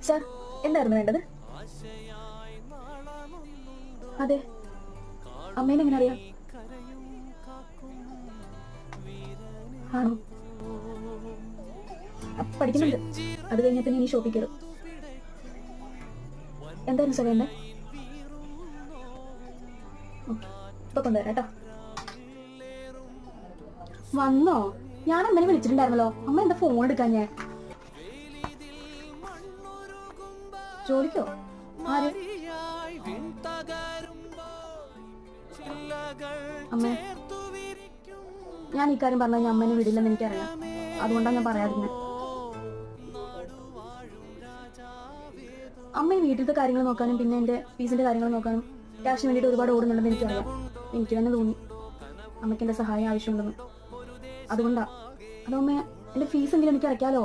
Sir, എന്തായിരുന്നു വേണ്ടത്? അതെ, അമ്മേനെ എങ്ങനെ അറിയാം? ആണോ? പഠിക്കുന്നുണ്ട്. അത് കഴിഞ്ഞാൽ പിന്നെ ഇനി ഷോപ്പിൽ കയറും. എന്തായിരുന്നു സാർ വേണ്ടേ? ഓക്കെ, ഇപ്പൊ കൊണ്ടുവരാം കേട്ടോ. വന്നോ? ഞാൻ അമ്മനെ വിളിച്ചിട്ടുണ്ടായിരുന്നല്ലോ. അമ്മ എന്താ ഫോൺ എടുക്കാൻ? ഞാൻ ജോലിക്കോ? ആര്? അമ്മ, ഞാൻ ഈ കാര്യം പറഞ്ഞാൽ ഞാൻ അമ്മേനെ വിടില്ലെന്ന് എനിക്കറിയാം. അതുകൊണ്ടാണ് ഞാൻ പറയാതിരുന്നത്. അമ്മ ഈ വീട്ടിലത്തെ കാര്യങ്ങൾ നോക്കാനും പിന്നെ എന്റെ ഫീസിന്റെ കാര്യങ്ങൾ നോക്കാനും ക്യാഷിന് വേണ്ടിയിട്ട് ഒരുപാട് ഓടുന്നുണ്ടെന്ന് എനിക്കറിയാം. എനിക്ക് തന്നെ തോന്നി അമ്മയ്ക്ക് എന്റെ സഹായം ആവശ്യമുണ്ടെന്ന്. അതുകൊണ്ടാ. അതമ്മ, എന്റെ ഫീസ് എങ്കിലും എനിക്ക് അടയ്ക്കാലോ.